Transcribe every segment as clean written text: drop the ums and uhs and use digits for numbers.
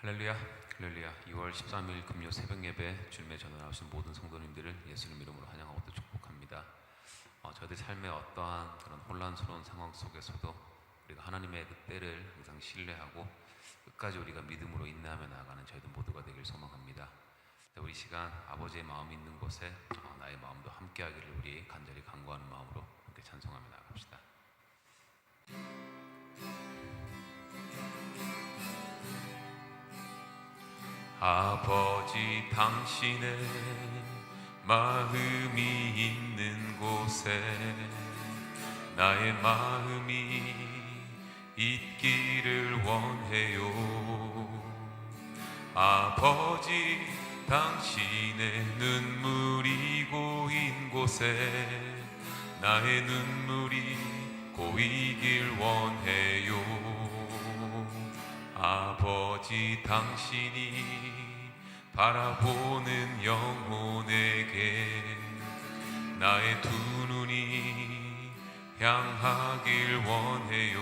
할렐루야, 할렐루야. 2월 13일 금요 새벽 예배 주님의 전에 나오신 모든 성도님들을 예수님 이름으로 환영하고 또 축복합니다. 저희들 삶의 어떠한 그런 혼란스러운 상황 속에서도 우리가 하나님의 그 때를 항상 신뢰하고 끝까지 우리가 믿음으로 인내하며 나아가는 저희들 모두가 되길 소망합니다. 우리 시간 아버지의 마음이 있는 곳에 나의 마음도 함께하기를 우리 간절히 간구하는 마음으로 함께 찬송하며 나아갑시다. 아버지, 당신의 마음이 있는 곳에 나의 마음이 있기를 원해요. 아버지, 당신의 눈물이 고인 곳에 나의 눈물이 고이길 원해요. 아버지, 당신이 바라보는 영혼에게 나의 두 눈이 향하길 원해요.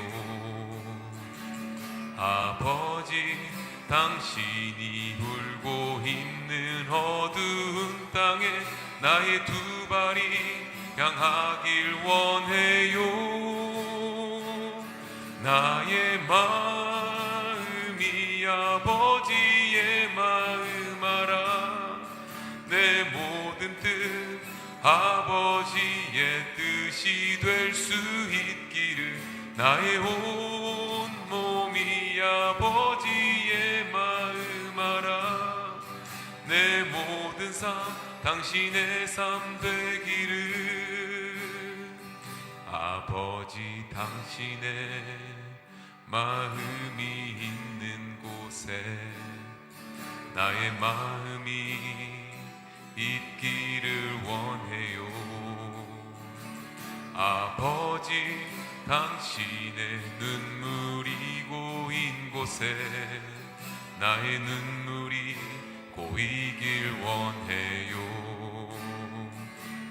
아버지, 당신이 울고 있는 어두운 땅에 나의 두 발이 향하길 원해요. 나의 마음이 아버지의 마음 알아. 내 모든 뜻 아버지의 뜻이 될 수 있기를. 나의 온 몸이 아버지의 마음 알아. 내 모든 삶 당신의 삶 되기를. 아버지, 당신의 마음이 있는 곳에 나의 마음이 있기를 원해요. 아버지, 당신의 눈물이 고인 곳에 나의 눈물이 고이길 원해요.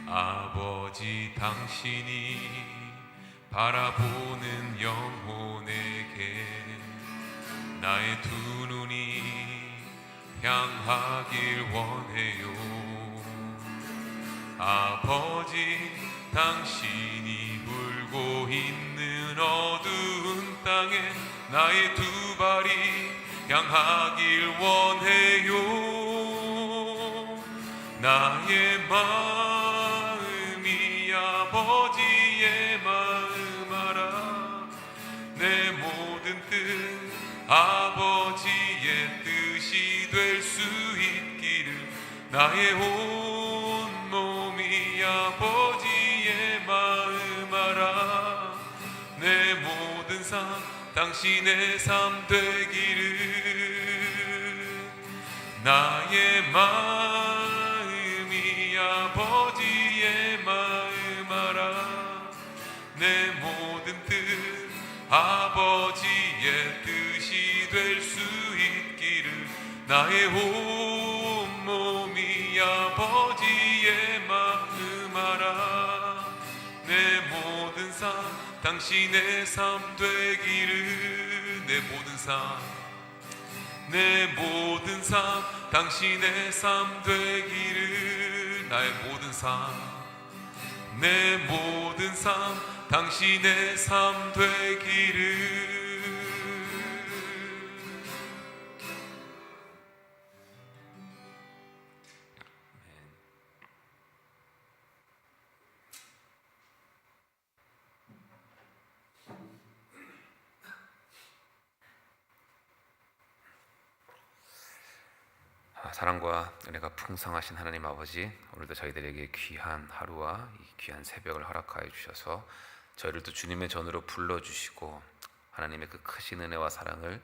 아버지, 당신이 바라보는 영혼에게 나의 두 눈이 향하길 원해요. 아버지, 당신이 울고 있는 어두운 땅에 나의 두 발이 향하길 원해요. 나의 마음이 아버지의 마음 알아. 내 모든 뜻 아버지의 뜻이 될 수 있기를. 나의 온 몸이 아버지의 마음 알아. 내 모든 삶 당신의 삶 되기를. 나의 마음이 아버지의 마음 알아. 내 모든 뜻 아버지의 뜻이 될 수 있기를. 나의 온 몸이 아버지의 마음 알아. 내 모든 삶 당신의 삶 되기를. 내 모든 삶, 내 모든 삶 당신의 삶 되기를. 나의 모든 삶, 내 모든 삶 당신의 삶 되기를. 사랑과 은혜가 풍성하신 하나님 아버지, 오늘도 저희들에게 귀한 하루와 이 귀한 새벽을 허락하여 주셔서 저희를 또 주님의 전으로 불러주시고 하나님의 그 크신 은혜와 사랑을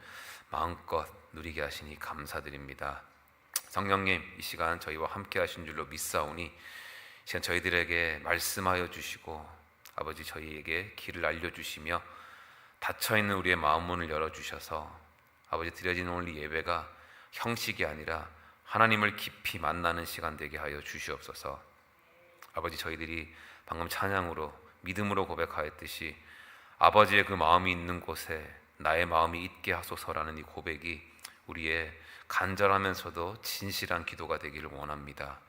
마음껏 누리게 하시니 감사드립니다. 성령님, 이 시간 저희와 함께 하신 줄로 믿사오니 이 시간 저희들에게 말씀하여 주시고 아버지, 저희에게 길을 알려주시며 닫혀있는 우리의 마음 문을 열어주셔서 아버지, 드려지는 오늘 이 예배가 형식이 아니라 하나님을 깊이 만나는 시간 되게 하여 주시옵소서. 아버지, 저희들이 방금 찬양으로 믿음으로 고백하였듯이 아버지의 그 마음이 있는 곳에 나의 마음이 있게 하소서라는 이 고백이 우리의 간절하면서도 진실한 기도가 되기를 원합니다.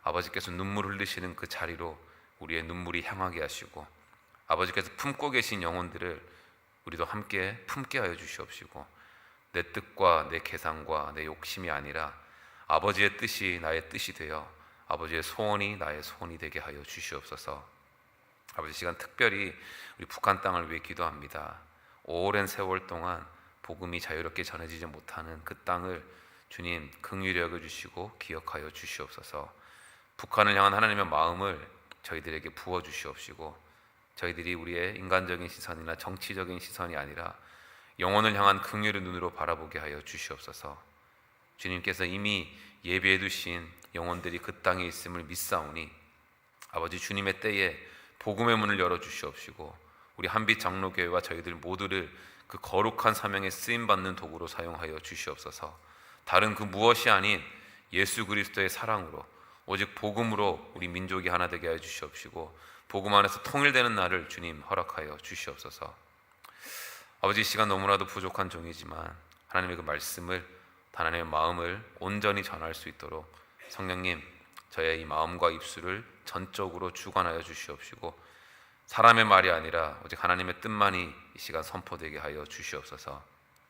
아버지께서 눈물 흘리시는 그 자리로 우리의 눈물이 향하게 하시고, 아버지께서 품고 계신 영혼들을 우리도 함께 품게 하여 주시옵시고, 내 뜻과 내 계산과 내 욕심이 아니라 아버지의 뜻이 나의 뜻이 되어 아버지의 소원이 나의 소원이 되게 하여 주시옵소서. 아버지, 시간 특별히 우리 북한 땅을 위해 기도합니다. 오랜 세월 동안 복음이 자유롭게 전해지지 못하는 그 땅을 주님 긍휼히 여겨주시고 기억하여 주시옵소서. 북한을 향한 하나님의 마음을 저희들에게 부어주시옵시고, 저희들이 우리의 인간적인 시선이나 정치적인 시선이 아니라 영혼을 향한 긍휼의 눈으로 바라보게 하여 주시옵소서. 주님께서 이미 예비해 두신 영혼들이 그 땅에 있음을 믿사오니 아버지, 주님의 때에 복음의 문을 열어주시옵시고, 우리 한빛 장로교회와 저희들 모두를 그 거룩한 사명에 쓰임받는 도구로 사용하여 주시옵소서. 다른 그 무엇이 아닌 예수 그리스도의 사랑으로, 오직 복음으로 우리 민족이 하나 되게 하여 주시옵시고, 복음 안에서 통일되는 날을 주님 허락하여 주시옵소서. 아버지, 이 시간 너무나도 부족한 종이지만 하나님의 그 말씀을, 하나님의 마음을 온전히 전할 수 있도록 성령님, 저의 이 마음과 입술을 전적으로 주관하여 주시옵시고, 사람의 말이 아니라 오직 하나님의 뜻만이 이 시간 선포되게 하여 주시옵소서.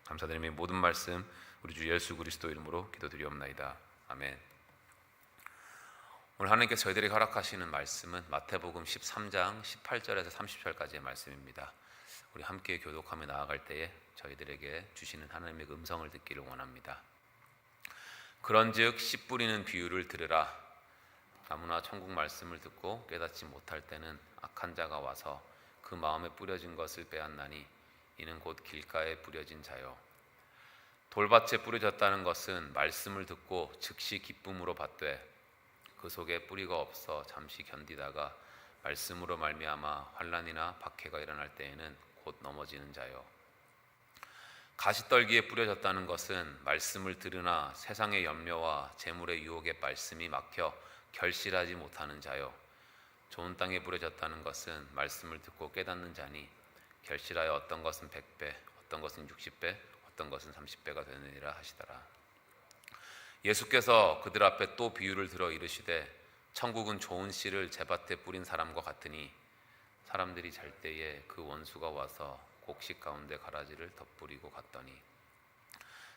감사드리며 모든 말씀 우리 주 예수 그리스도 이름으로 기도드리옵나이다. 아멘. 오늘 하나님께서 저희들에게 허락하시는 말씀은 마태복음 13장 18절에서 30절까지의 말씀입니다. 우리 함께 교독하며 나아갈 때에 저희들에게 주시는 하나님의 음성을 듣기를 원합니다. 그런즉 씨 뿌리는 비유를 들으라. 아무나 천국 말씀을 듣고 깨닫지 못할 때는 악한 자가 와서 그 마음에 뿌려진 것을 빼앗나니 이는 곧 길가에 뿌려진 자요. 돌밭에 뿌려졌다는 것은 말씀을 듣고 즉시 기쁨으로 받되 그 속에 뿌리가 없어 잠시 견디다가 말씀으로 말미암아 환난이나 박해가 일어날 때에는 곧 넘어지는 자요. 가시떨기에 뿌려졌다는 것은 말씀을 들으나 세상의 염려와 재물의 유혹에 말씀이 막혀 결실하지 못하는 자요. 좋은 땅에 뿌려졌다는 것은 말씀을 듣고 깨닫는 자니 결실하여 어떤 것은 100배, 어떤 것은 60배, 어떤 것은 30배가 되느니라 하시더라. 예수께서 그들 앞에 또 비유를 들어 이르시되 천국은 좋은 씨를 제밭에 뿌린 사람과 같으니 사람들이 잘 때에 그 원수가 와서 곡식 가운데 가라지를 덧뿌리고 갔더니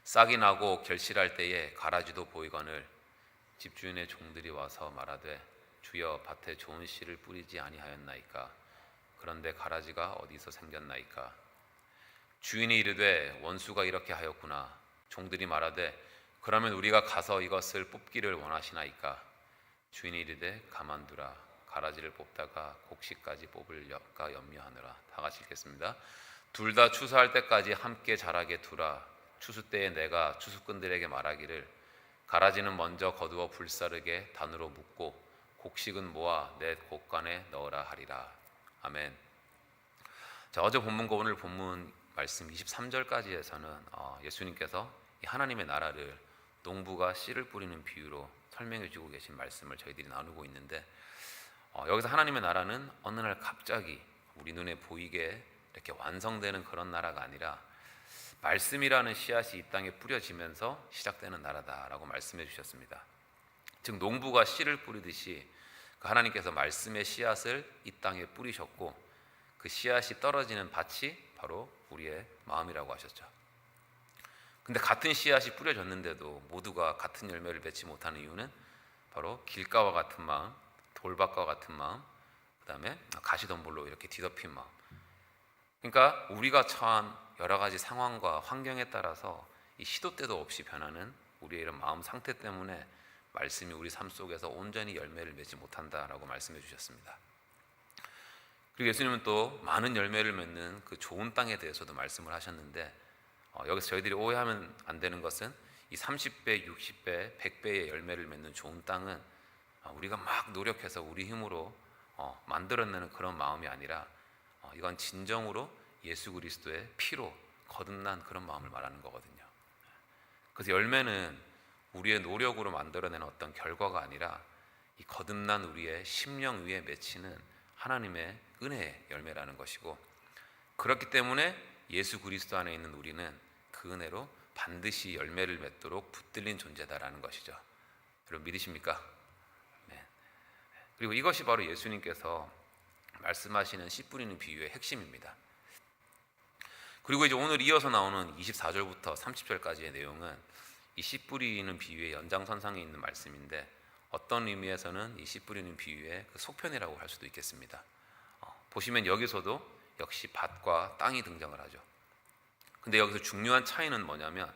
싹이 나고 결실할 때에 가라지도 보이거늘 집주인의 종들이 와서 말하되 주여 밭에 좋은 씨를 뿌리지 아니하였나이까? 그런데 가라지가 어디서 생겼나이까? 주인이 이르되 원수가 이렇게 하였구나. 종들이 말하되 그러면 우리가 가서 이것을 뽑기를 원하시나이까? 주인이 이르되 가만두라. 가라지를 뽑다가 곡식까지 뽑을까 염려하느라. 다 같이 읽겠습니다. 둘 다 추수할 때까지 함께 자라게 두라. 추수 때에 내가 추수꾼들에게 말하기를 가라지는 먼저 거두어 불사르게 단으로 묶고 곡식은 모아 내 곳간에 넣으라 하리라. 아멘. 자, 어제 본문과 오늘 본문 말씀 23절까지에서는 예수님께서 이 하나님의 나라를 농부가 씨를 뿌리는 비유로 설명해 주고 계신 말씀을 저희들이 나누고 있는데, 여기서 하나님의 나라는 어느 날 갑자기 우리 눈에 보이게 이렇게 완성되는 그런 나라가 아니라 말씀이라는 씨앗이 이 땅에 뿌려지면서 시작되는 나라다라고 말씀해 주셨습니다. 즉 농부가 씨를 뿌리듯이 그 하나님께서 말씀의 씨앗을 이 땅에 뿌리셨고 그 씨앗이 떨어지는 밭이 바로 우리의 마음이라고 하셨죠. 근데 같은 씨앗이 뿌려졌는데도 모두가 같은 열매를 맺지 못하는 이유는 바로 길가와 같은 마음, 돌밭과 같은 마음, 그 다음에 가시덤불로 이렇게 뒤덮인 마음. 그러니까 우리가 처한 여러 가지 상황과 환경에 따라서 이 시도 때도 없이 변하는 우리의 이런 마음 상태 때문에 말씀이 우리 삶 속에서 온전히 열매를 맺지 못한다라고 말씀해 주셨습니다. 그리고 예수님은 또 많은 열매를 맺는 그 좋은 땅에 대해서도 말씀을 하셨는데, 여기서 저희들이 오해하면 안 되는 것은 이 30배, 60배, 100배의 열매를 맺는 좋은 땅은 우리가 막 노력해서 우리 힘으로 만들어내는 그런 마음이 아니라 이건 진정으로 예수 그리스도의 피로 거듭난 그런 마음을 말하는 거거든요. 그래서 열매는 우리의 노력으로 만들어내는 어떤 결과가 아니라 이 거듭난 우리의 심령 위에 맺히는 하나님의 은혜의 열매라는 것이고, 그렇기 때문에 예수 그리스도 안에 있는 우리는 그 은혜로 반드시 열매를 맺도록 붙들린 존재다라는 것이죠. 여러분 믿으십니까? 네. 그리고 이것이 바로 예수님께서 말씀하시는 씨 뿌리는 비유의 핵심입니다. 그리고 이제 오늘 이어서 나오는 24절부터 30절까지의 내용은 이 씨 뿌리는 비유의 연장선상에 있는 말씀인데, 어떤 의미에서는 이 씨 뿌리는 비유의 그 속편이라고 할 수도 있겠습니다. 보시면 여기서도 역시 밭과 땅이 등장을 하죠. 근데 여기서 중요한 차이는 뭐냐면,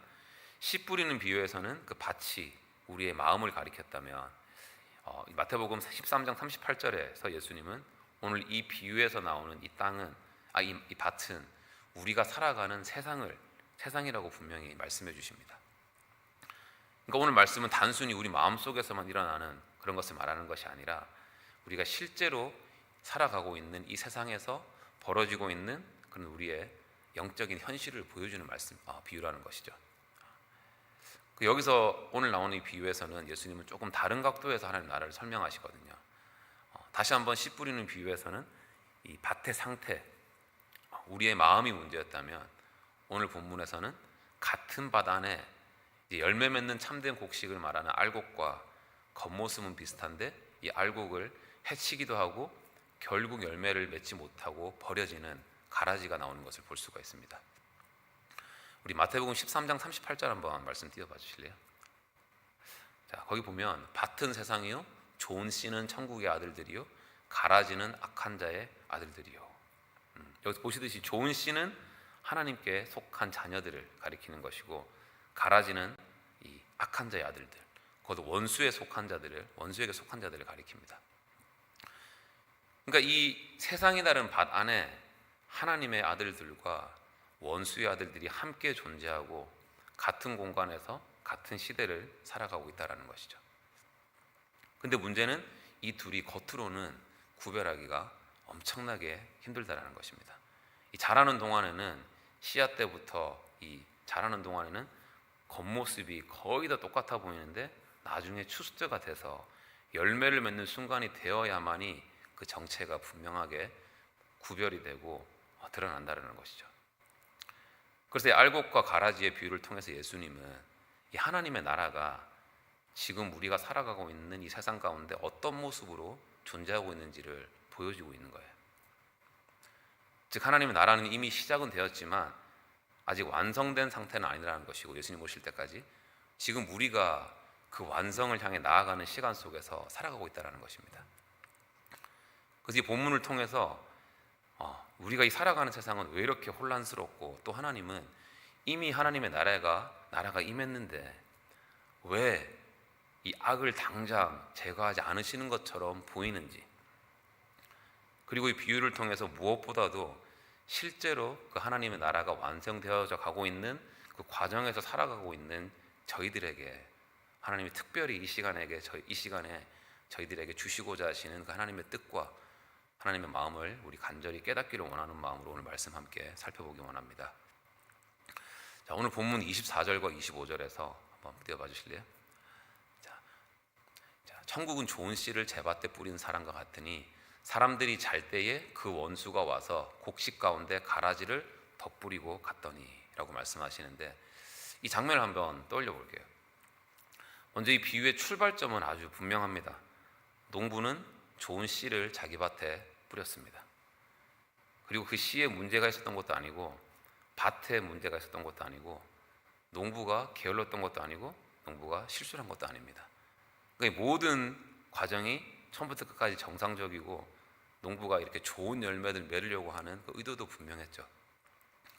씨 뿌리는 비유에서는 그 밭이 우리의 마음을 가리켰다면, 마태복음 13장 38절에서 예수님은 오늘 이 비유에서 나오는 이 땅은, 이 밭은 우리가 살아가는 세상이라고 분명히 말씀해 주십니다. 그러니까 오늘 말씀은 단순히 우리 마음속에서만 일어나는 그런 것을 말하는 것이 아니라, 우리가 실제로 살아가고 있는 이 세상에서 벌어지고 있는 그런 우리의 영적인 현실을 보여주는 비유라는 것이죠. 여기서 오늘 나오는 이 비유에서는 예수님은 조금 다른 각도에서 하나님 나라를 설명하시거든요. 다시 한번 씨 뿌리는 비유에서는 이 밭의 상태, 우리의 마음이 문제였다면, 오늘 본문에서는 같은 밭 안에 이제 열매 맺는 참된 곡식을 말하는 알곡과 겉모습은 비슷한데, 이 알곡을 해치기도 하고 결국 열매를 맺지 못하고 버려지는 가라지가 나오는 것을 볼 수가 있습니다. 우리 마태복음 13장 38절 한번 말씀 띄워봐 주실래요? 자, 거기 보면 밭은 세상이요, 좋은 씨는 천국의 아들들이요, 가라지는 악한 자의 아들들이요. 여기서 보시듯이 좋은 씨는 하나님께 속한 자녀들을 가리키는 것이고, 가라지는 이 악한 자의 아들들, 곧 원수에게 속한 자들을 가리킵니다. 그러니까 이 세상이 다른 밭 안에 하나님의 아들들과 원수의 아들들이 함께 존재하고 같은 공간에서 같은 시대를 살아가고 있다는 것이죠. 근데 문제는 이 둘이 겉으로는 구별하기가 엄청나게 힘들다는 것입니다. 이 자라는 동안에는, 씨앗 때부터 이 자라는 동안에는 겉모습이 거의 다 똑같아 보이는데, 나중에 추수때가 돼서 열매를 맺는 순간이 되어야만이 그 정체가 분명하게 구별이 되고 드러난다는 것이죠. 그래서 이 알곡과 가라지의 비유를 통해서 예수님은 이 하나님의 나라가 지금 우리가 살아가고 있는 이 세상 가운데 어떤 모습으로 존재하고 있는지를 보여주고 있는 거예요. 즉 하나님의 나라는 이미 시작은 되었지만 아직 완성된 상태는 아니라는 것이고, 예수님 오실 때까지 지금 우리가 그 완성을 향해 나아가는 시간 속에서 살아가고 있다는 것입니다. 그래서 이 본문을 통해서 우리가 이 살아가는 세상은 왜 이렇게 혼란스럽고, 또 하나님은 이미 하나님의 나라가 임했는데 왜 이 악을 당장 제거하지 않으시는 것처럼 보이는지, 그리고 이 비유를 통해서 무엇보다도 실제로 그 하나님의 나라가 완성되어져 가고 있는 그 과정에서 살아가고 있는 저희들에게 하나님이 특별히 이 시간에 저희들에게 주시고자 하시는 그 하나님의 뜻과 하나님의 마음을 우리 간절히 깨닫기를 원하는 마음으로 오늘 말씀 함께 살펴보기 원합니다. 자, 오늘 본문 24절과 25절에서 한번 띄워봐 주실래요? 자, 천국은 좋은 씨를 제 밭에 뿌린 사람과 같으니, 사람들이 잘 때에 그 원수가 와서 곡식 가운데 가라지를 덧뿌리고 갔더니 라고 말씀하시는데, 이 장면을 한번 떠올려 볼게요. 먼저 이 비유의 출발점은 아주 분명합니다. 농부는 좋은 씨를 자기 밭에 뿌렸습니다. 그리고 그 씨에 문제가 있었던 것도 아니고, 밭에 문제가 있었던 것도 아니고, 농부가 게을렀던 것도 아니고, 농부가 실수를 한 것도 아닙니다. 그러니까 모든 과정이 처음부터 끝까지 정상적이고, 농부가 이렇게 좋은 열매를 맺으려고 하는 그 의도도 분명했죠.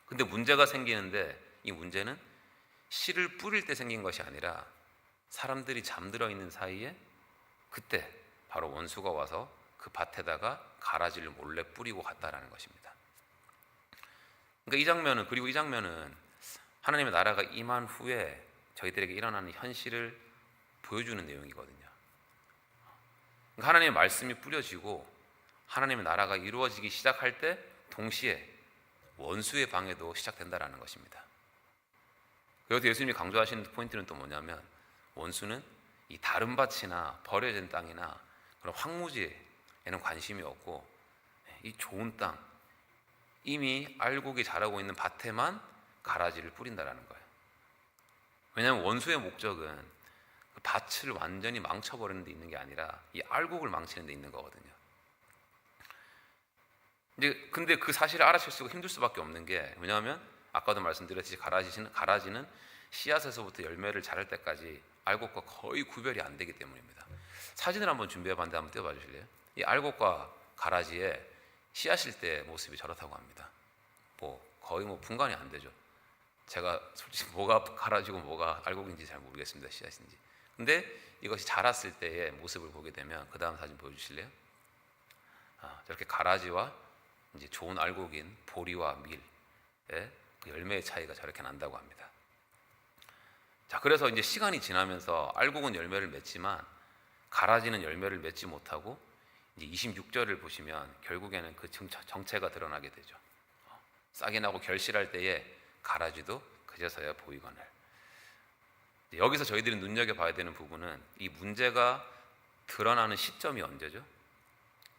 근데 문제가 생기는데, 이 문제는 씨를 뿌릴 때 생긴 것이 아니라 사람들이 잠들어 있는 사이에 그때 바로 원수가 와서 그 밭에다가 가라지를 몰래 뿌리고 갔다라는 것입니다. 그러니까 이 장면은 하나님의 나라가 임한 후에 저희들에게 일어나는 현실을 보여주는 내용이거든요. 그러니까 하나님의 말씀이 뿌려지고 하나님의 나라가 이루어지기 시작할 때 동시에 원수의 방해도 시작된다라는 것입니다. 여기서 예수님이 강조하시는 포인트는 또 뭐냐면, 원수는 이 다른 밭이나 버려진 땅이나 그런 황무지에는 관심이 없고, 이 좋은 땅, 이미 알곡이 자라고 있는 밭에만 가라지를 뿌린다라는 거예요. 왜냐하면 원수의 목적은 그 밭을 완전히 망쳐버리는 데 있는 게 아니라 이 알곡을 망치는 데 있는 거거든요. 이제 근데 그 사실을 알아챌 수가 힘들 수밖에 없는 게, 왜냐하면 아까도 말씀드렸듯이 가라지는 씨앗에서부터 열매를 자랄 때까지 알곡과 거의 구별이 안 되기 때문입니다. 사진을 한번 준비해봤는데 한번 띄워봐 주실래요? 이 알곡과 가라지의 씨앗일 때 모습이 저렇다고 합니다. 거의 분간이 안 되죠. 제가 솔직히 뭐가 가라지고 뭐가 알곡인지 잘 모르겠습니다. 씨앗인지. 근데 이것이 자랐을 때의 모습을 보게 되면, 그 다음 사진 보여주실래요? 저렇게 가라지와 이제 좋은 알곡인 보리와 밀의 그 열매의 차이가 저렇게 난다고 합니다. 자, 그래서 이제 시간이 지나면서 알곡은 열매를 맺지만 가라지는 열매를 맺지 못하고, 이제 26절을 보시면 결국에는 그 정체가 드러나게 되죠. 싹이 나고 결실할 때에 가라지도 그제서야 보이거늘. 여기서 저희들이 눈여겨봐야 되는 부분은 이 문제가 드러나는 시점이 언제죠?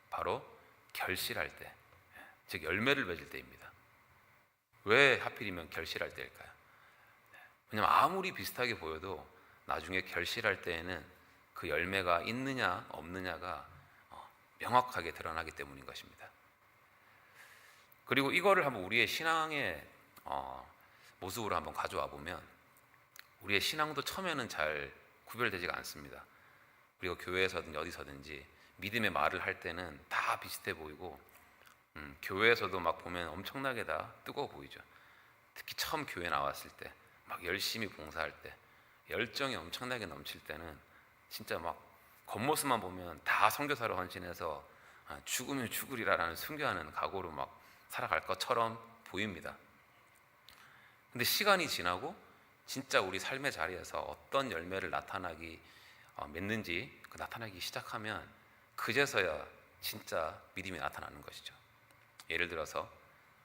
바로 결실할 때, 즉 열매를 맺을 때입니다. 왜 하필이면 결실할 때일까요? 왜냐하면 아무리 비슷하게 보여도 나중에 결실할 때에는 그 열매가 있느냐 없느냐가 명확하게 드러나기 때문인 것입니다. 그리고 이거를 한번 우리의 신앙의 모습으로 한번 가져와 보면, 우리의 신앙도 처음에는 잘 구별되지가 않습니다. 우리가 교회에서든지 어디서든지 믿음의 말을 할 때는 다 비슷해 보이고, 교회에서도 막 보면 엄청나게 다 뜨거워 보이죠. 특히 처음 교회 나왔을 때 막 열심히 봉사할 때, 열정이 엄청나게 넘칠 때는 진짜 막 겉모습만 보면 다 선교사로 헌신해서 죽으면 죽으리라라는 순교하는 각오로 막 살아갈 것처럼 보입니다. 근데 시간이 지나고 진짜 우리 삶의 자리에서 어떤 열매를 맺는지 나타나기 시작하면, 그제서야 진짜 믿음이 나타나는 것이죠. 예를 들어서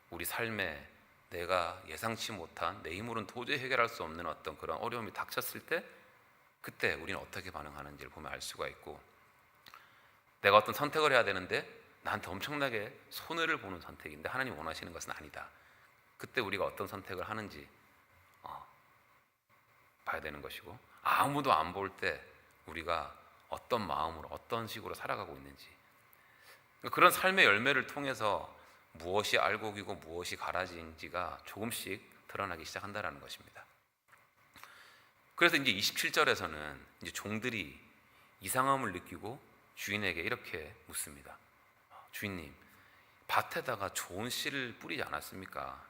우리 삶에 내가 예상치 못한, 내 힘으로는 도저히 해결할 수 없는 어떤 그런 어려움이 닥쳤을 때, 그때 우리는 어떻게 반응하는지를 보면 알 수가 있고, 내가 어떤 선택을 해야 되는데 나한테 엄청나게 손해를 보는 선택인데 하나님 원하시는 것은 아니다. 그때 우리가 어떤 선택을 하는지 봐야 되는 것이고, 아무도 안 볼 때 우리가 어떤 마음으로 어떤 식으로 살아가고 있는지, 그런 삶의 열매를 통해서 무엇이 알곡이고 무엇이 가라지인지가 조금씩 드러나기 시작한다는 것입니다. 그래서 이제 27절에서는 이제 종들이 이상함을 느끼고 주인에게 이렇게 묻습니다. 주인님, 밭에다가 좋은 씨를 뿌리지 않았습니까?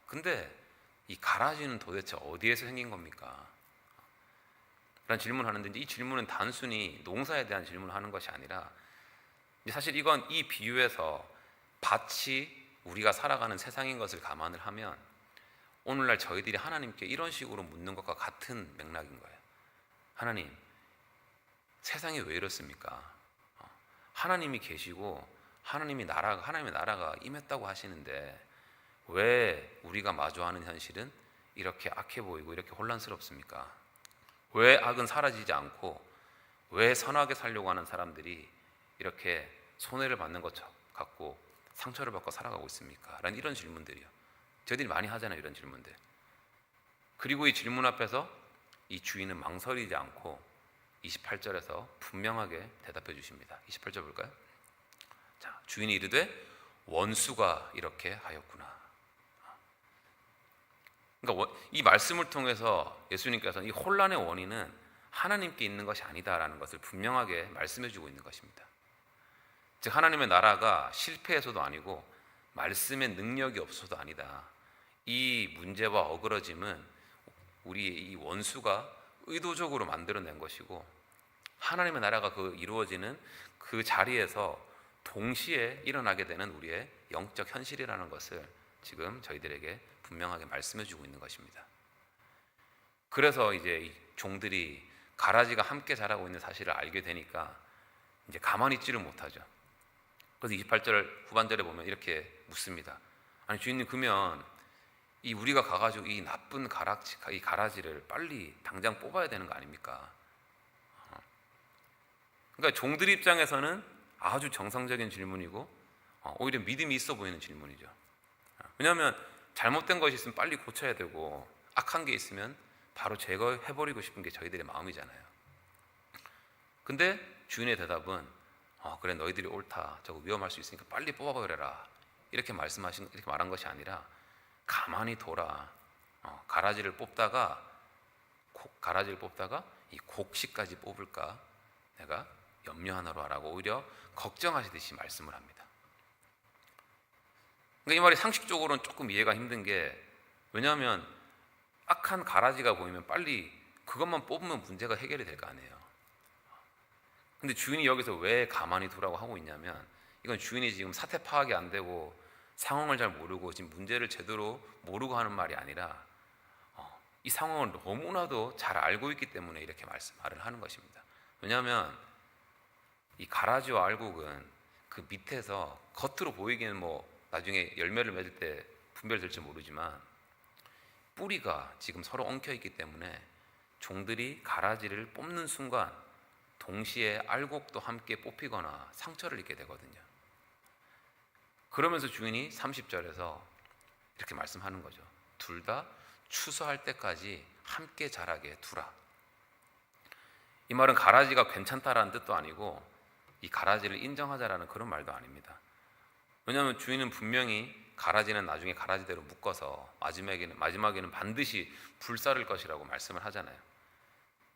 근데 이 가라지는 도대체 어디에서 생긴 겁니까? 라는 질문을 하는데, 이 질문은 단순히 농사에 대한 질문을 하는 것이 아니라, 사실 이건 이 비유에서 밭이 우리가 살아가는 세상인 것을 감안을 하면 오늘날 저희들이 하나님께 이런 식으로 묻는 것과 같은 맥락인 거예요. 하나님, 세상이 왜 이렇습니까? 하나님이 계시고 하나님의 나라가 임했다고 하시는데 왜 우리가 마주하는 현실은 이렇게 악해 보이고 이렇게 혼란스럽습니까? 왜 악은 사라지지 않고 왜 선하게 살려고 하는 사람들이 이렇게 손해를 받는 것 같고 상처를 받고 살아가고 있습니까? 라는 이런 질문들이요. 저희들이 많이 하잖아요, 이런 질문들. 그리고 이 질문 앞에서 이 주인은 망설이지 않고 28절에서 분명하게 대답해 주십니다. 28절 볼까요? 자, 주인이 이르되 원수가 이렇게 하였구나. 그러니까 이 말씀을 통해서 예수님께서 이 혼란의 원인은 하나님께 있는 것이 아니다라는 것을 분명하게 말씀해 주고 있는 것입니다. 즉 하나님의 나라가 실패해서도 아니고 말씀의 능력이 없어서도 아니다. 이 문제와 어그러짐은 우리의 이 원수가 의도적으로 만들어낸 것이고, 하나님의 나라가 이루어지는 그 자리에서 동시에 일어나게 되는 우리의 영적 현실이라는 것을 지금 저희들에게 분명하게 말씀해 주고 있는 것입니다. 그래서 이제 이 종들이 가라지가 함께 자라고 있는 사실을 알게 되니까 이제 가만히 있지를 못하죠. 그래서 28절 후반절에 보면 이렇게 묻습니다. 아니 주인님, 그러면 이 우리가 가가지고 이 나쁜 이 가라지를 빨리 당장 뽑아야 되는 거 아닙니까? 그러니까 종들 입장에서는 아주 정상적인 질문이고 오히려 믿음이 있어 보이는 질문이죠. 왜냐하면 잘못된 것이 있으면 빨리 고쳐야 되고 악한 게 있으면 바로 제거해버리고 싶은 게 저희들의 마음이잖아요. 근데 주인의 대답은 그래, 너희들이 옳다, 저거 위험할 수 있으니까 빨리 뽑아버려라, 이렇게 말한 것이 아니라 가만히 둬라. 가라지를 뽑다가 이 곡식까지 뽑을까 내가 염려하노라 하라고 오히려 걱정하시듯이 말씀을 합니다. 그러니까 이 말이 상식적으로는 조금 이해가 힘든 게, 왜냐하면 악한 가라지가 보이면 빨리 그것만 뽑으면 문제가 해결이 될 거 아니에요. 근데 주인이 여기서 왜 가만히 두라고 하고 있냐면, 이건 주인이 지금 사태 파악이 안 되고 상황을 잘 모르고 지금 문제를 제대로 모르고 하는 말이 아니라 이 상황을 너무나도 잘 알고 있기 때문에 이렇게 말을 하는 것입니다. 왜냐하면 이 가라지와 알곡은 그 밑에서 겉으로 보이기는 나중에 열매를 맺을 때 분별될지 모르지만 뿌리가 지금 서로 엉켜 있기 때문에 종들이 가라지를 뽑는 순간 동시에 알곡도 함께 뽑히거나 상처를 입게 되거든요. 그러면서 주인이 30절에서 이렇게 말씀하는 거죠. 둘 다 추수할 때까지 함께 자라게 두라. 이 말은 가라지가 괜찮다라는 뜻도 아니고 이 가라지를 인정하자라는 그런 말도 아닙니다. 왜냐하면 주인은 분명히 가라지는 나중에 가라지대로 묶어서 마지막에는 반드시 불사를 것이라고 말씀을 하잖아요.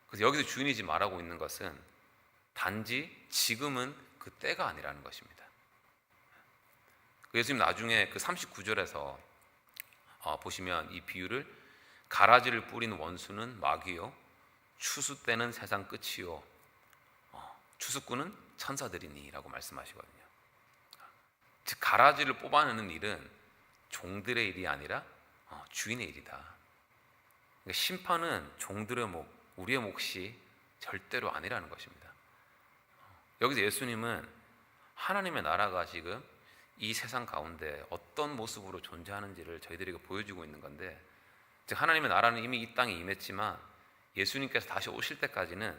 그래서 여기서 주인이 지금 말하고 있는 것은 단지 지금은 그 때가 아니라는 것입니다. 예수님 나중에 그 39절에서 보시면 이 비유를 가라지를 뿌린 원수는 마귀요, 추수 때는 세상 끝이요, 추수꾼은 천사들이니 라고 말씀하시거든요. 즉 가라지를 뽑아내는 일은 종들의 일이 아니라 주인의 일이다. 그러니까 심판은 종들의 우리의 몫이 절대로 아니라는 것입니다. 여기서 예수님은 하나님의 나라가 지금 이 세상 가운데 어떤 모습으로 존재하는지를 저희들에게 보여주고 있는 건데, 즉 하나님의 나라는 이미 이 땅에 임했지만 예수님께서 다시 오실 때까지는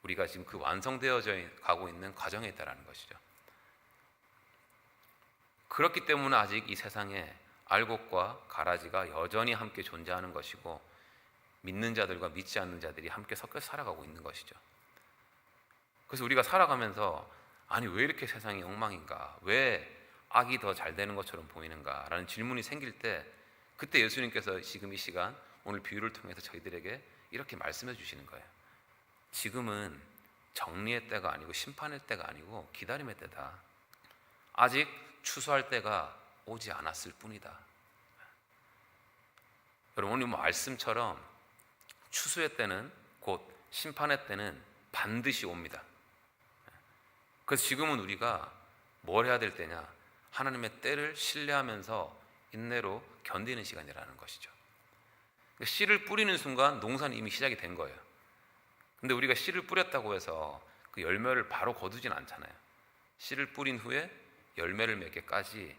우리가 지금 그 완성되어져 가고 있는 과정에 있다는 것이죠. 그렇기 때문에 아직 이 세상에 알곡과 가라지가 여전히 함께 존재하는 것이고, 믿는 자들과 믿지 않는 자들이 함께 섞여 살아가고 있는 것이죠. 그래서 우리가 살아가면서 아니 왜 이렇게 세상이 엉망인가, 왜 악이 더 잘 되는 것처럼 보이는가 라는 질문이 생길 때, 그때 예수님께서 지금 이 시간 오늘 비유를 통해서 저희들에게 이렇게 말씀해 주시는 거예요. 지금은 정리의 때가 아니고 심판의 때가 아니고 기다림의 때다. 아직 추수할 때가 오지 않았을 뿐이다. 여러분, 오늘 말씀처럼 추수의 때는 곧 심판의 때는 반드시 옵니다. 그래서 지금은 우리가 뭘 해야 될 때냐? 하나님의 때를 신뢰하면서 인내로 견디는 시간이라는 것이죠. 씨를 뿌리는 순간 농사는 이미 시작이 된 거예요. 근데 우리가 씨를 뿌렸다고 해서 그 열매를 바로 거두진 않잖아요. 씨를 뿌린 후에 열매를 맺기까지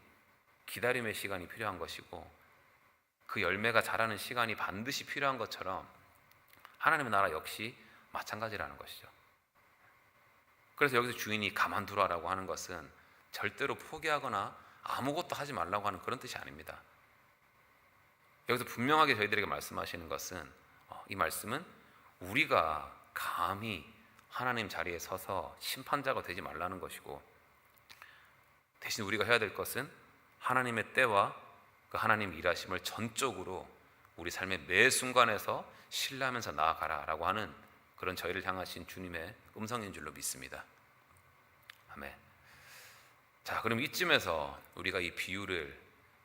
기다림의 시간이 필요한 것이고, 그 열매가 자라는 시간이 반드시 필요한 것처럼 하나님의 나라 역시 마찬가지라는 것이죠. 그래서 여기서 주인이 가만두라라고 하는 것은 절대로 포기하거나 아무것도 하지 말라고 하는 그런 뜻이 아닙니다. 여기서 분명하게 저희들에게 말씀하시는 것은 이 말씀은 우리가 감히 하나님 자리에 서서 심판자가 되지 말라는 것이고, 대신 우리가 해야 될 것은 하나님의 때와 그 하나님 일하심을 전적으로 우리 삶의 매 순간에서 신뢰하면서 나아가라라고 하는 그런 저희를 향하신 주님의 음성인 줄로 믿습니다. 아멘. 자, 그럼 이쯤에서 우리가 이 비유를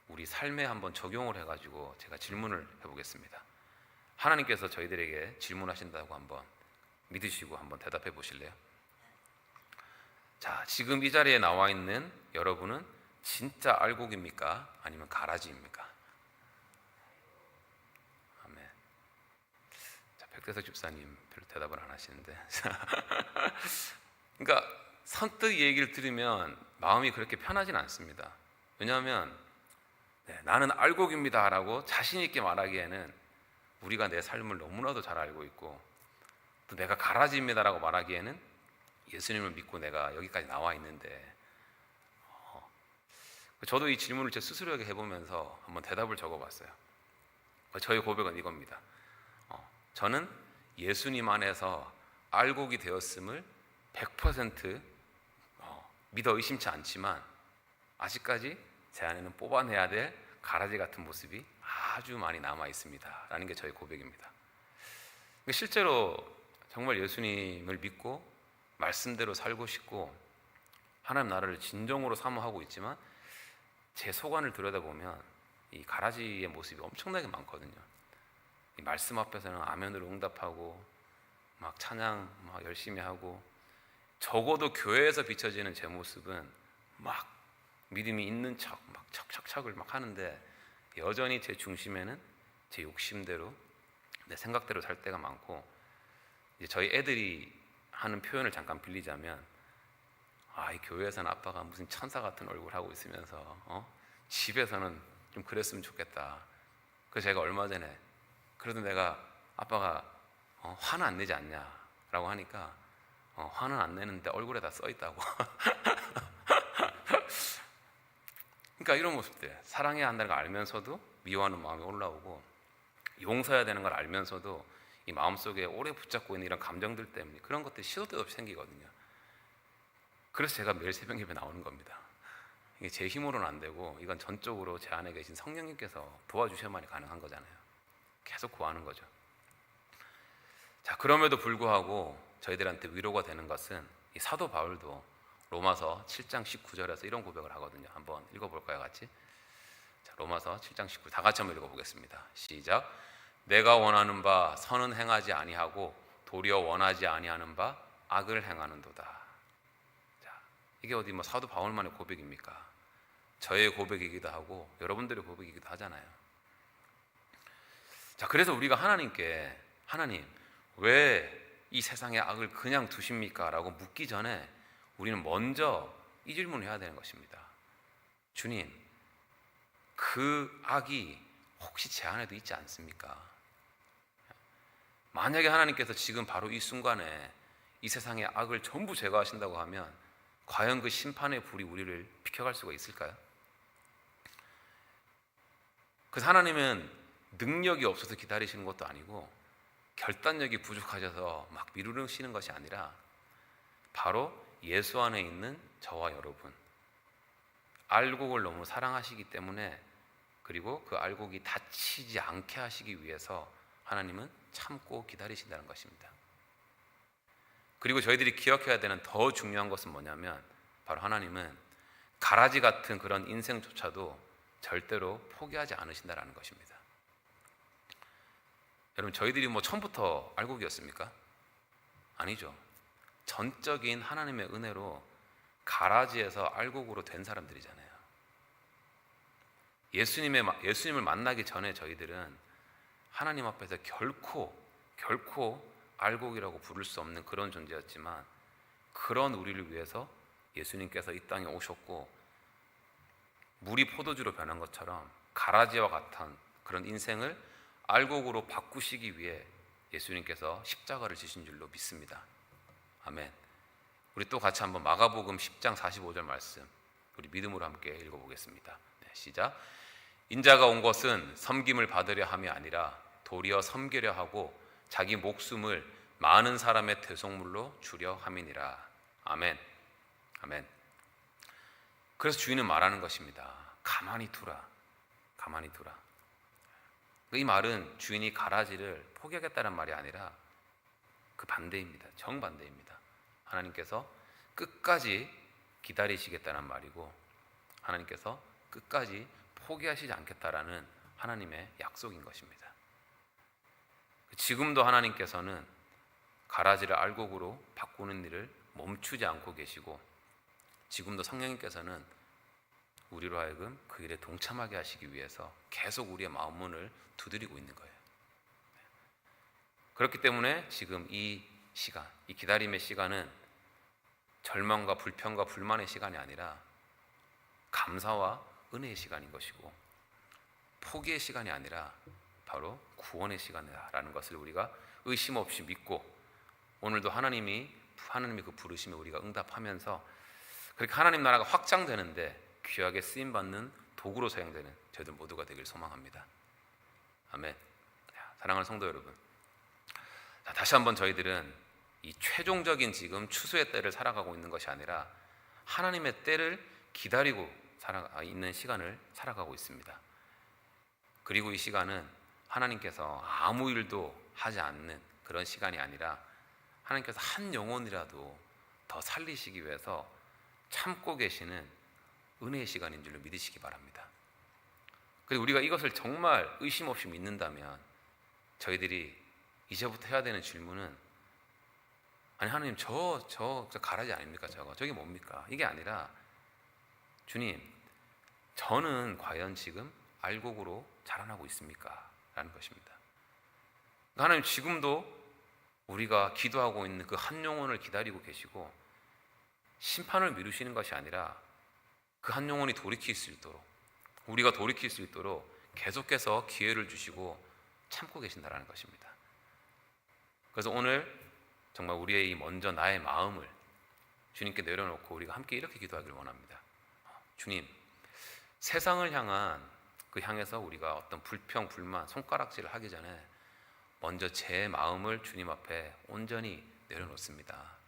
우리 삶에 한번 적용을 해가지고 제가 질문을 해보겠습니다. 하나님께서 저희들에게 질문하신다고 한번 믿으시고 한번 대답해 보실래요? 자, 지금 이 자리에 나와 있는 여러분은 진짜 알곡입니까? 아니면 가라지입니까? 아멘. 자, 백대석 집사님 별로 대답을 안 하시는데 그러니까 선뜻 이 얘기를 들으면 마음이 그렇게 편하진 않습니다. 왜냐하면 나는 알곡입니다 라고 자신 있게 말하기에는 우리가 내 삶을 너무나도 잘 알고 있고, 또 내가 가라지입니다 라고 말하기에는 예수님을 믿고 내가 여기까지 나와 있는데, 저도 이 질문을 제 스스로에게 해보면서 한번 대답을 적어봤어요. 저의 고백은 이겁니다. 저는 예수님 안에서 알곡이 되었음을 100% 믿어 의심치 않지만 아직까지 제 안에는 뽑아내야 될 가라지 같은 모습이 아주 많이 남아 있습니다 라는 게 저의 고백입니다. 실제로 정말 예수님을 믿고 말씀대로 살고 싶고 하나님 나라를 진정으로 사모하고 있지만 제 속안을 들여다보면 이 가라지의 모습이 엄청나게 많거든요. 이 말씀 앞에서는 아멘으로 응답하고 막 찬양 막 열심히 하고, 적어도 교회에서 비춰지는 제 모습은 막 믿음이 있는 척 막 척척척을 막 하는데 여전히 제 중심에는 제 욕심대로 내 생각대로 살 때가 많고, 이제 저희 애들이 하는 표현을 잠깐 빌리자면 이 교회에서는 아빠가 무슨 천사 같은 얼굴 하고 있으면서 집에서는 좀 그랬으면 좋겠다. 그래서 제가 얼마 전에 그래도 내가 아빠가 화는 안 내지 않냐라고 하니까 화는 안 내는데 얼굴에 다 써 있다고. 그러니까 이런 모습들, 사랑해야 한다는 걸 알면서도 미워하는 마음이 올라오고, 용서해야 되는 걸 알면서도 이 마음속에 오래 붙잡고 있는 이런 감정들 때문에 그런 것들이 시도 때도 없이 생기거든요. 그래서 제가 매일 새벽 예배 나오는 겁니다. 이게 제 힘으로는 안 되고 이건 전적으로 제 안에 계신 성령님께서 도와주셔야만이 가능한 거잖아요. 계속 구하는 거죠. 자, 그럼에도 불구하고 저희들한테 위로가 되는 것은 이 사도 바울도 로마서 7장 19절에서 이런 고백을 하거든요. 한번 읽어볼까요, 같이? 자, 로마서 7장 19절 다 같이 한번 읽어보겠습니다. 시작. 내가 원하는 바 선은 행하지 아니하고 도리어 원하지 아니하는 바 악을 행하는도다. 자, 이게 어디 뭐 사도 바울만의 고백입니까? 저의 고백이기도 하고 여러분들의 고백이기도 하잖아요. 자, 그래서 우리가 하나님께 하나님 왜 이 세상의 악을 그냥 두십니까? 라고 묻기 전에 우리는 먼저 이 질문을 해야 되는 것입니다. 주님, 그 악이 혹시 제 안에도 있지 않습니까? 만약에 하나님께서 지금 바로 이 순간에 이 세상의 악을 전부 제거하신다고 하면 과연 그 심판의 불이 우리를 비켜갈 수가 있을까요? 그래서 하나님은 능력이 없어서 기다리시는 것도 아니고 결단력이 부족하셔서 막 미루시는 것이 아니라 바로 예수 안에 있는 저와 여러분, 알곡을 너무 사랑하시기 때문에, 그리고 그 알곡이 다치지 않게 하시기 위해서 하나님은 참고 기다리신다는 것입니다. 그리고 저희들이 기억해야 되는 더 중요한 것은 뭐냐면 바로 하나님은 가라지 같은 그런 인생조차도 절대로 포기하지 않으신다는 것입니다. 여러분, 저희들이 뭐 처음부터 알곡이었습니까? 아니죠. 전적인 하나님의 은혜로 가라지에서 알곡으로 된 사람들이잖아요. 예수님을 만나기 전에 저희들은 하나님 앞에서 결코 알곡이라고 부를 수 없는 그런 존재였지만, 그런 우리를 위해서 예수님께서 이 땅에 오셨고 물이 포도주로 변한 것처럼 가라지와 같은 그런 인생을 알곡으로 바꾸시기 위해 예수님께서 십자가를 지신 줄로 믿습니다. 아멘. 우리 또 같이 한번 마가복음 10장 45절 말씀 우리 믿음으로 함께 읽어보겠습니다. 네, 시작. 인자가 온 것은 섬김을 받으려 함이 아니라 도리어 섬기려 하고 자기 목숨을 많은 사람의 대속물로 주려 함이니라. 아멘. 아멘. 그래서 주인은 말하는 것입니다. 가만히 두라. 가만히 두라. 이 말은 주인이 가라지를 포기하겠다는 말이 아니라 그 반대입니다. 정반대입니다. 하나님께서 끝까지 기다리시겠다는 말이고, 하나님께서 끝까지 포기하시지 않겠다라는 하나님의 약속인 것입니다. 지금도 하나님께서는 가라지를 알곡으로 바꾸는 일을 멈추지 않고 계시고, 지금도 성령님께서는 우리로 하여금 그 일에 동참하게 하시기 위해서 계속 우리의 마음 문을 두드리고 있는 거예요. 그렇기 때문에 지금 이 시간, 이 기다림의 시간은 절망과 불평과 불만의 시간이 아니라 감사와 은혜의 시간인 것이고, 포기의 시간이 아니라 바로 구원의 시간이라는 것을 우리가 의심 없이 믿고, 오늘도 하나님이 그 부르심에 우리가 응답하면서 그렇게 하나님 나라가 확장되는데 귀하게 쓰임받는 도구로 사용되는 저희들 모두가 되길 소망합니다. 아멘. 사랑하는 성도 여러분, 자, 다시 한번 저희들은 이 최종적인 지금 추수의 때를 살아가고 있는 것이 아니라 하나님의 때를 기다리고 있는 시간을 살아가고 있습니다. 그리고 이 시간은 하나님께서 아무 일도 하지 않는 그런 시간이 아니라 하나님께서 한 영혼이라도 더 살리시기 위해서 참고 계시는 은혜의 시간인 줄로 믿으시기 바랍니다. 그리고 우리가 이것을 정말 의심 없이 믿는다면 저희들이 이제부터 해야 되는 질문은, 아니 하나님 저 가라지 아닙니까? 저게 뭡니까? 이게 아니라, 주님 저는 과연 지금 알곡으로 자라나고 있습니까? 라는 것입니다. 하나님 지금도 우리가 기도하고 있는 그 한 영혼을 기다리고 계시고 심판을 미루시는 것이 아니라 그 한 영혼이 돌이킬 수 있도록, 우리가 돌이킬 수 있도록 계속해서 기회를 주시고 참고 계신다라는 것입니다. 그래서 오늘 정말 우리의 이 먼저 나의 마음을 주님께 내려놓고 우리가 함께 이렇게 기도하기를 원합니다. 주님, 세상을 향해서 우리가 어떤 불평, 불만, 손가락질을 하기 전에 먼저 제 마음을 주님 앞에 온전히 내려놓습니다.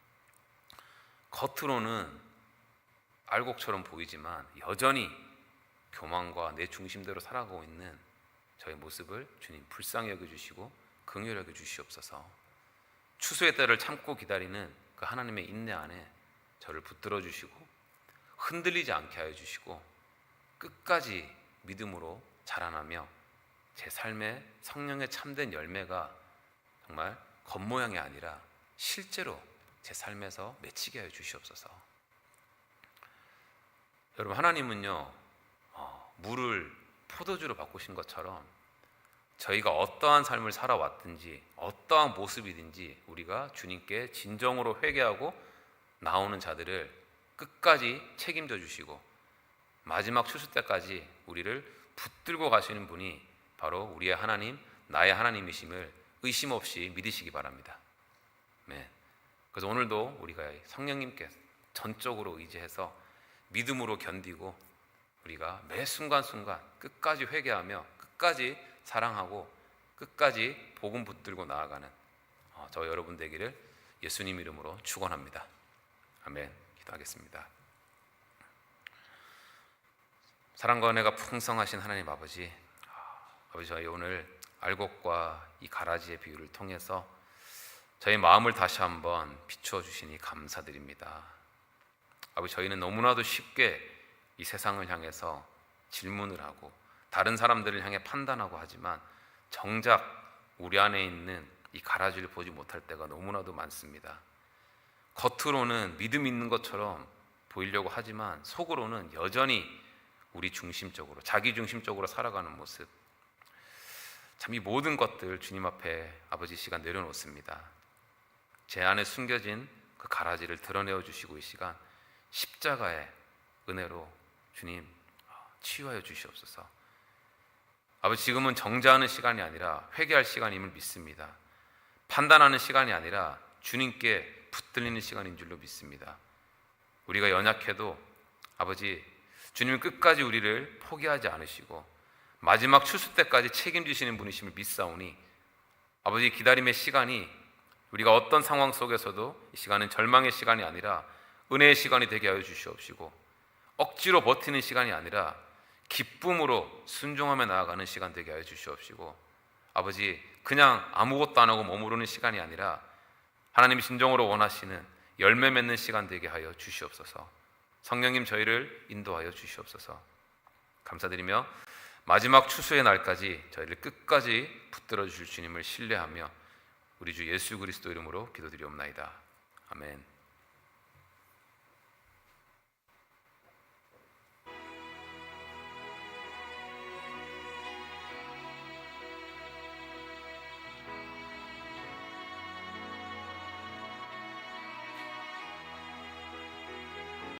겉으로는 알곡처럼 보이지만 여전히 교만과 내 중심대로 살아가고 있는 저의 모습을 주님 불쌍히 여겨주시고 긍휼히 여겨주시옵소서. 추수의 때를 참고 기다리는 그 하나님의 인내 안에 저를 붙들어 주시고 흔들리지 않게 하여 주시고 끝까지 믿음으로 자라나며 제 삶의 성령의 참된 열매가 정말 겉모양이 아니라 실제로 제 삶에서 맺히게 하여 주시옵소서. 여러분, 하나님은요 물을 포도주로 바꾸신 것처럼 저희가 어떠한 삶을 살아왔든지 어떠한 모습이든지 우리가 주님께 진정으로 회개하고 나오는 자들을 끝까지 책임져 주시고 마지막 추수 때까지 우리를 붙들고 가시는 분이 바로 우리의 하나님, 나의 하나님이심을 의심 없이 믿으시기 바랍니다. 네. 그래서 오늘도 우리가 성령님께 전적으로 의지해서 믿음으로 견디고 우리가 매 순간순간 끝까지 회개하며 끝까지 사랑하고 끝까지 복음 붙들고 나아가는 저 여러분 되기를 예수님 이름으로 축원합니다. 아멘. 기도하겠습니다. 사랑과 은혜가 풍성하신 하나님 아버지, 저희 오늘 알곡과 이 가라지의 비유를 통해서 저희 마음을 다시 한번 비추어 주시니 감사드립니다. 아버지, 저희는 너무나도 쉽게 이 세상을 향해서 질문을 하고 다른 사람들을 향해 판단하고 하지만 정작 우리 안에 있는 이 가라지를 보지 못할 때가 너무나도 많습니다. 겉으로는 믿음 있는 것처럼 보이려고 하지만 속으로는 여전히 우리 중심적으로, 자기 중심적으로 살아가는 모습, 참 이 모든 것들 주님 앞에 아버지 시간 내려놓습니다. 제 안에 숨겨진 그 가라지를 드러내어 주시고 이 시간 십자가의 은혜로 주님 치유하여 주시옵소서. 아버지, 지금은 정죄하는 시간이 아니라 회개할 시간임을 믿습니다. 판단하는 시간이 아니라 주님께 붙들리는 시간인 줄로 믿습니다. 우리가 연약해도 아버지, 주님은 끝까지 우리를 포기하지 않으시고 마지막 추수 때까지 책임지시는 분이심을 믿사오니 아버지, 기다림의 시간이 우리가 어떤 상황 속에서도 이 시간은 절망의 시간이 아니라 은혜의 시간이 되게 하여 주시옵시고 억지로 버티는 시간이 아니라 기쁨으로 순종하며 나아가는 시간 되게 하여 주시옵시고 아버지, 그냥 아무것도 안 하고 머무르는 시간이 아니라 하나님이 진정으로 원하시는 열매 맺는 시간 되게 하여 주시옵소서. 성령님, 저희를 인도하여 주시옵소서. 감사드리며 마지막 추수의 날까지 저희를 끝까지 붙들어 주실 주님을 신뢰하며 우리 주 예수 그리스도 이름으로 기도드리옵나이다. 아멘.